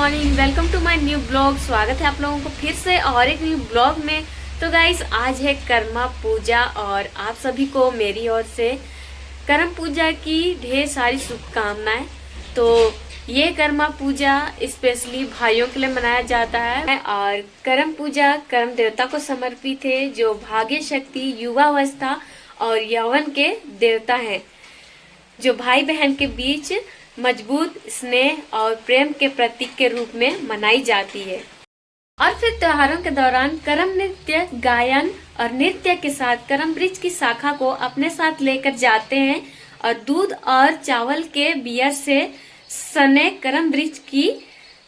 Morning, welcome to my new blog. स्वागत है आप लोगों को फिर से और एक न्यू ब्लॉग में। तो गाइस, आज है कर्मा पूजा और आप सभी को मेरी ओर से कर्म पूजा की ढेर सारी शुभकामनाएं। तो ये कर्मा पूजा स्पेशली भाइयों के लिए मनाया जाता है और कर्म पूजा कर्म देवता को समर्पित है, जो भाग्य शक्ति, युवावस्था और यौवन के देवता हैं, जो भाई बहन के बीच मजबूत स्नेह और प्रेम के प्रतीक के रूप में मनाई जाती है। और फिर त्योहारों के दौरान कर्म नृत्य, गायन और नृत्य के साथ कर्म वृक्ष की शाखा को अपने साथ लेकर जाते हैं और दूध और चावल के बियर से सने कर्म वृक्ष की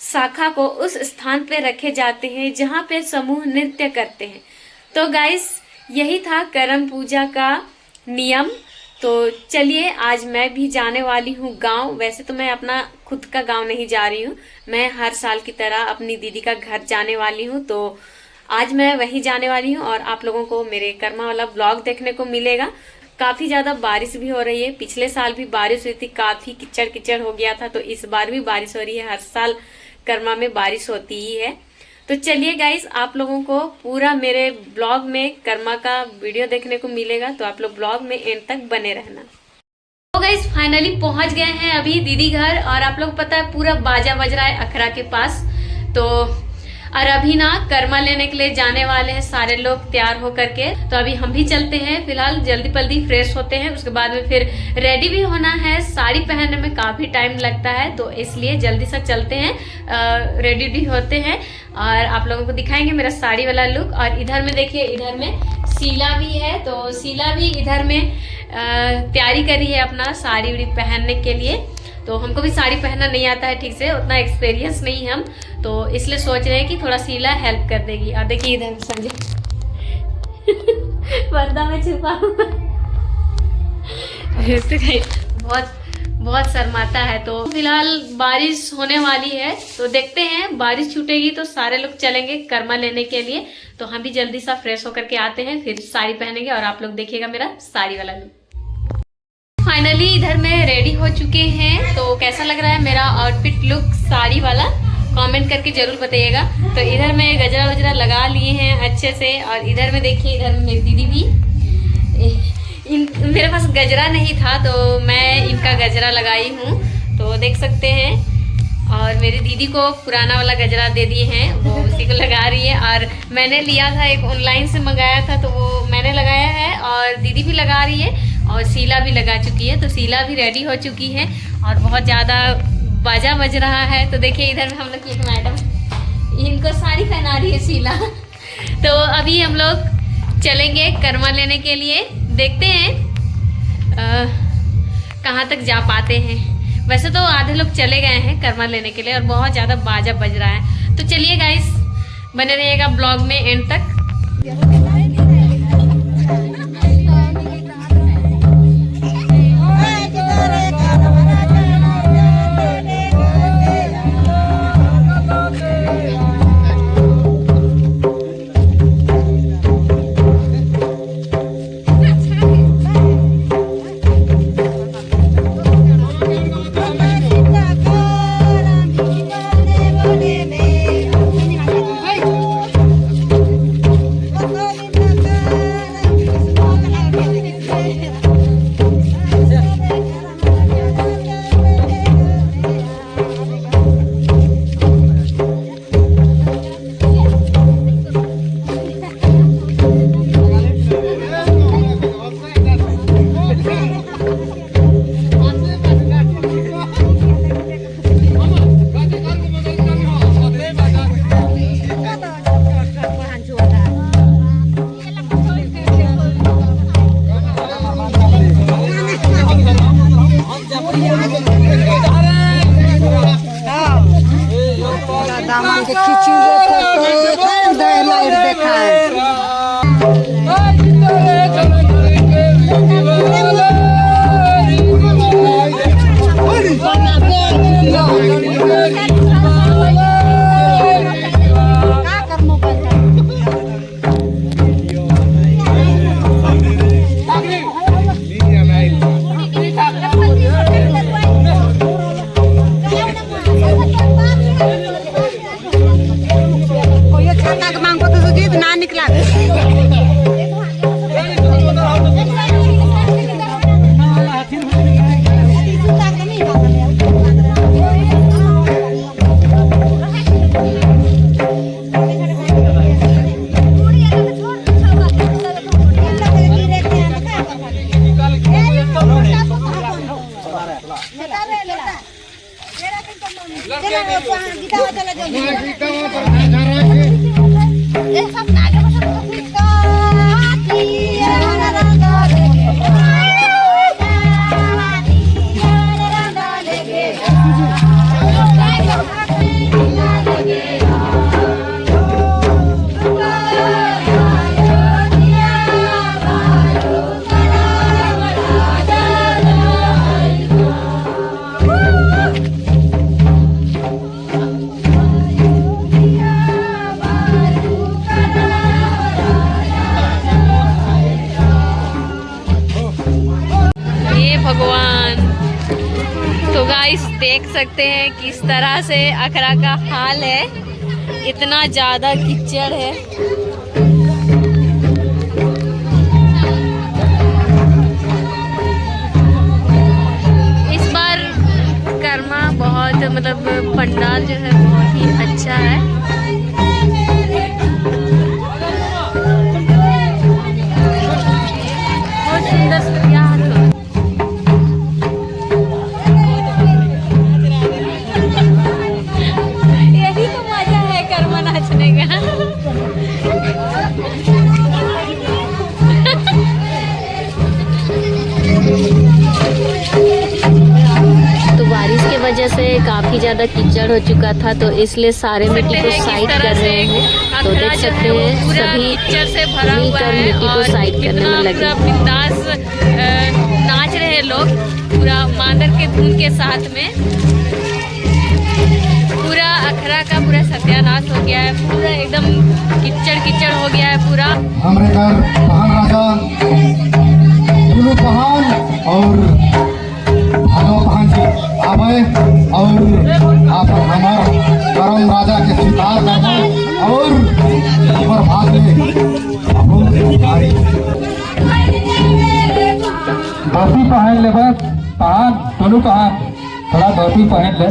शाखा को उस स्थान पे रखे जाते हैं जहाँ पे समूह नृत्य करते हैं। तो गाइस, यही था कर्म पूजा का नियम। तो चलिए, आज मैं भी जाने वाली हूँ गांव। वैसे तो मैं अपना खुद का गांव नहीं जा रही हूँ, मैं हर साल की तरह अपनी दीदी का घर जाने वाली हूँ। तो आज मैं वहीं जाने वाली हूँ और आप लोगों को मेरे कर्मा वाला ब्लॉग देखने को मिलेगा। काफ़ी ज़्यादा बारिश भी हो रही है, पिछले साल भी बारिश हुई थी, काफ़ी कीचड़ कीचड़ हो गया था। तो इस बार भी बारिश हो रही है, हर साल कर्मा में बारिश होती ही है। तो चलिए गाइस, आप लोगों को पूरा मेरे ब्लॉग में कर्मा का वीडियो देखने को मिलेगा, तो आप लोग ब्लॉग में एंड तक बने रहना। तो गाइस, फाइनली पहुंच गए हैं अभी दीदी घर और आप लोग पता है पूरा बाजा बज रहा है अखरा के पास। तो और अभी ना कर्मा लेने के लिए जाने वाले हैं सारे लोग तैयार होकर के। तो अभी हम भी चलते हैं, फिलहाल जल्दी जल्दी फ्रेश होते हैं, उसके बाद में फिर रेडी भी होना है। साड़ी पहनने में काफ़ी टाइम लगता है, तो इसलिए जल्दी से चलते हैं, रेडी भी होते हैं और आप लोगों को दिखाएंगे मेरा साड़ी वाला लुक। और इधर में देखिए, इधर में शीला भी है, तो शीला भी इधर में तैयारी करी है अपना साड़ी उड़ी पहनने के लिए। तो हमको भी साड़ी पहनना नहीं आता है ठीक से, उतना एक्सपीरियंस नहीं है हम, तो इसलिए सोच रहे हैं कि थोड़ा शीला हेल्प कर देगी। और देखिए इधर संजय पर्दा में छुपा बहुत बहुत शर्माता है। तो फिलहाल बारिश होने वाली है, तो देखते हैं, बारिश छूटेगी तो सारे लोग चलेंगे कर्मा लेने के लिए। तो हम भी जल्दी सा फ्रेश होकर के आते हैं, फिर साड़ी पहनेंगे और आप लोग देखिएगा मेरा साड़ी वाला लुक। फाइनली इधर में रेडी हो चुके हैं, तो कैसा लग रहा है मेरा आउटफिट लुक साड़ी वाला, कमेंट करके जरूर बताइएगा। तो इधर में गजरा वजरा लगा लिए हैं अच्छे से और इधर में देखिए, इधर में मेरी दीदी भी, मेरे पास गजरा नहीं था तो मैं इनका गजरा लगाई हूँ, तो देख सकते हैं। और मेरी दीदी को पुराना वाला गजरा दे दिए हैं, वो उसी को लगा रही है। और मैंने लिया था, एक ऑनलाइन से मंगाया था, तो वो मैंने लगाया है और दीदी भी लगा रही है और शीला भी लगा चुकी है। तो शीला भी रेडी हो चुकी है और बहुत ज़्यादा बाजा बज रहा है। तो देखिए इधर में हम लोग की एक मैडम, इनको साड़ी पहना रही है शीला। तो अभी हम लोग चलेंगे कर्मा लेने के लिए, देखते हैं कहाँ तक जा पाते हैं। वैसे तो आधे लोग चले गए हैं कर्मा लेने के लिए और बहुत ज़्यादा बाजा बज रहा है। तो चलिए गाइस, बने रहिएगा ब्लॉग में एंड तक। भगवान। तो गाइस देख सकते हैं किस तरह से अखरा का हाल है, इतना ज़्यादा कीचड़ है। इस बार कर्मा बहुत मतलब पंडाल जो है बहुत ही अच्छा है। बहुत सुंदर वजह से काफ़ी ज़्यादा कीचड़ हो चुका था, तो इसलिए सारे मिट्टी को साइड कर रहे हैं। तो देख सकते हैं सभी मिलकर मिट्टी को साइड करने में लगे। बिंदास नाच रहे लोग पूरा मांदर के धुन के साथ में। पूरा अखरा का पूरा सत्यानाश हो गया है, पूरा एकदम कीचड़ कीचड़ हो गया है पूरा। हमारे घर पहान राजा दुलू पहान और पहान जी आवे और आप हमारे करम राजा के स्वीकार करना और भाग में धोती पहन ले। बस पहान दोनों पहान थोड़ा धोती पहन ले।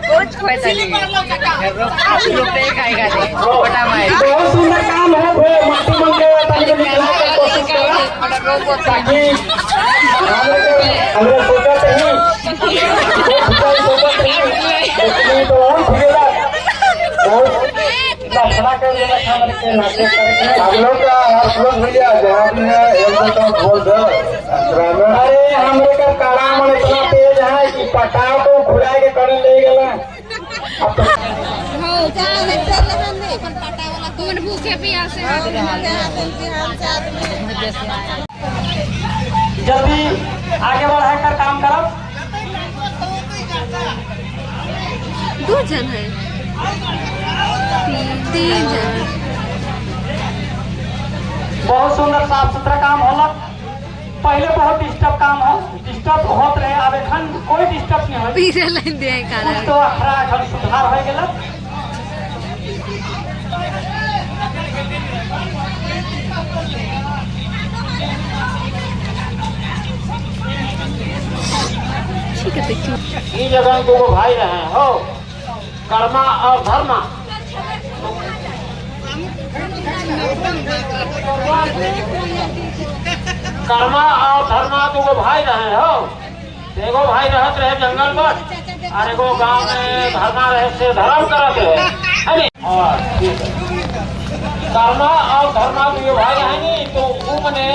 कुछ पैसा नहीं खाएगा बहुत सुंदर काम है अरे हमरे का काड़ा मन इतना तेज है कि पटाव को घुरा के कर ले गला। भूखे प्यासे जल्दी आगे बढ़ा कर काम करो। 2 जन है, 3 जन। बहुत सुंदर साफ सुथरा काम होला। पहले बहुत डिस्टर्ब काम हो, डिस्टर्ब होत रहे, अब एखन कोई डिस्टर्ब नहीं हो। पीछे लाइन दे कारा तो अखरा एखन सुधार हो गेल। ठीक है। ई जगह दो भाई रहे हो, कर्मा और धर्मा। कर्मा और धर्मा दो भाई रहे हो, एगो भाई रहत रहे जंगल में और एगो गांव में धर्मा रहे से धर्म करत है। और कर्मा और धर्मा दो भाई रहे नी, तो वो मने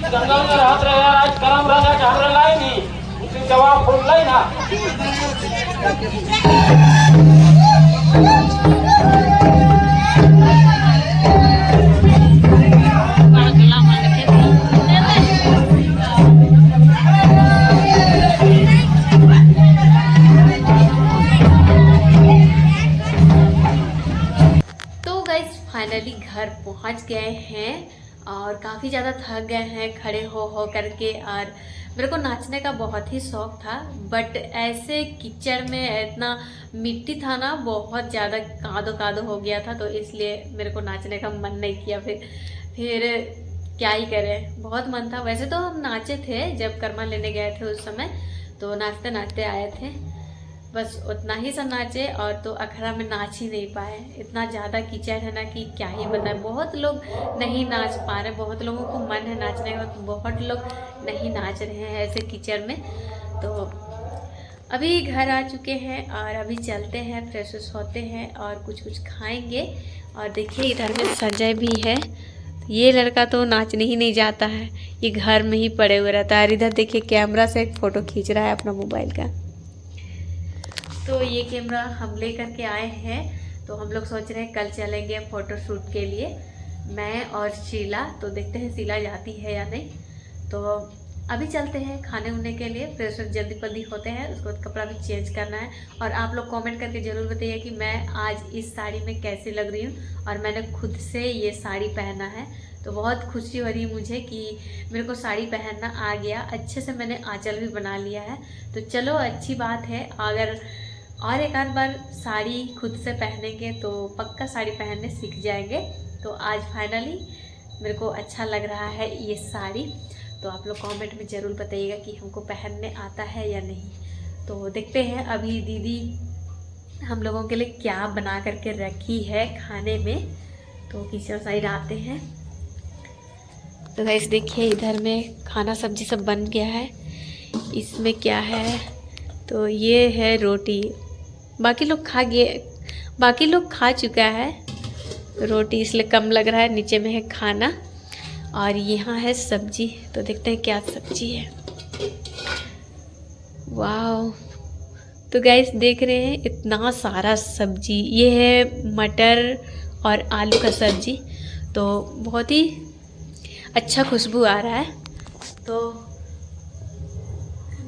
जंगल में रहत रहे आज कर्म रह जाके हमरे लाई नी, उसी जवाब फूल लाई ना। फाइनली घर पहुंच गए हैं और काफ़ी ज़्यादा थक गए हैं खड़े हो करके। और मेरे को नाचने का बहुत ही शौक़ था, बट ऐसे कीचड़ में इतना मिट्टी था ना, बहुत ज़्यादा कादो कादो हो गया था, तो इसलिए मेरे को नाचने का मन नहीं किया। फिर क्या ही करें, बहुत मन था। वैसे तो हम नाचे थे जब कर्मा लेने गए थे उस समय, तो नाचते नाचते आए थे, बस उतना ही सब नाचे। और तो अखड़ा में नाच ही नहीं पाए, इतना ज़्यादा कीचड़ है ना कि क्या ही बताएं। बहुत लोग नहीं नाच पा रहे, बहुत लोगों को मन है नाचने का, बहुत लोग नहीं नाच रहे हैं ऐसे कीचड़ में। तो अभी घर आ चुके हैं और अभी चलते हैं, फ्रेश होते हैं और कुछ खाएंगे। और देखिए इधर में संजय भी है, ये लड़का तो नाचने ही नहीं जाता है, ये घर में ही पड़े हुए रहता है। और इधर देखिए कैमरा से एक फ़ोटो खींच रहा है अपना मोबाइल का। तो ये कैमरा हम ले करके आए हैं, तो हम लोग सोच रहे हैं कल चलेंगे फ़ोटो शूट के लिए, मैं और शीला। तो देखते हैं शीला जाती है या नहीं। तो अभी चलते हैं खाने उन्ने के लिए, फ्रेश जल्दी होते हैं, उसके बाद कपड़ा भी चेंज करना है। और आप लोग कमेंट करके ज़रूर बताइए कि मैं आज इस साड़ी में कैसी लग रही हूँ। और मैंने खुद से ये साड़ी पहना है, तो बहुत खुशी हो रही है मुझे कि मेरे को साड़ी पहनना आ गया। अच्छे से मैंने आंचल भी बना लिया है, तो चलो अच्छी बात है। अगर और एक आध बार साड़ी खुद से पहनेंगे तो पक्का साड़ी पहनने सीख जाएंगे। तो आज फाइनली मेरे को अच्छा लग रहा है ये साड़ी। तो आप लोग कमेंट में ज़रूर बताइएगा कि हमको पहनने आता है या नहीं। तो देखते हैं अभी दीदी हम लोगों के लिए क्या बना करके रखी है खाने में। तो किचन साइड आते हैं। तो गाइस देखिए इधर में खाना सब्जी सब बन गया है। इसमें क्या है, तो ये है रोटी, बाकी लोग खा चुका है रोटी, इसलिए कम लग रहा है। नीचे में है खाना और यहाँ है सब्जी, तो देखते हैं क्या सब्जी है। वाह, तो गाइस देख रहे हैं इतना सारा सब्जी, ये है मटर और आलू का सब्जी। तो बहुत ही अच्छा खुशबू आ रहा है। तो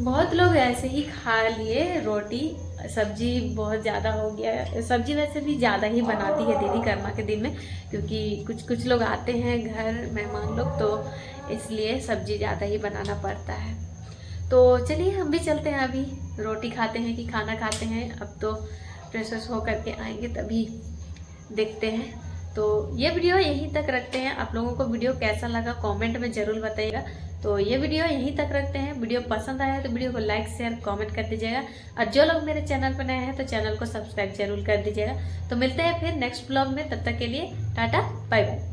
बहुत लोग ऐसे ही खा लिए रोटी, सब्जी बहुत ज़्यादा हो गया। सब्जी वैसे भी ज़्यादा ही बनाती है दीदी कर्मा के दिन में, क्योंकि कुछ लोग आते हैं घर मेहमान लोग, तो इसलिए सब्जी ज़्यादा ही बनाना पड़ता है। तो चलिए हम भी चलते हैं, अभी रोटी खाते हैं कि खाना खाते हैं। अब तो फ्रेश हो करके आएंगे तभी देखते हैं। तो ये वीडियो यहीं तक रखते हैं। आप लोगों को वीडियो कैसा लगा कमेंट में ज़रूर बताइएगा। तो ये वीडियो यहीं तक रखते हैं। वीडियो पसंद आया तो वीडियो को लाइक शेयर कमेंट कर दीजिएगा। और जो लोग मेरे चैनल पर नए हैं तो चैनल को सब्सक्राइब जरूर कर दीजिएगा। तो मिलते हैं फिर नेक्स्ट ब्लॉग में, तब तक के लिए टाटा बाय बाय।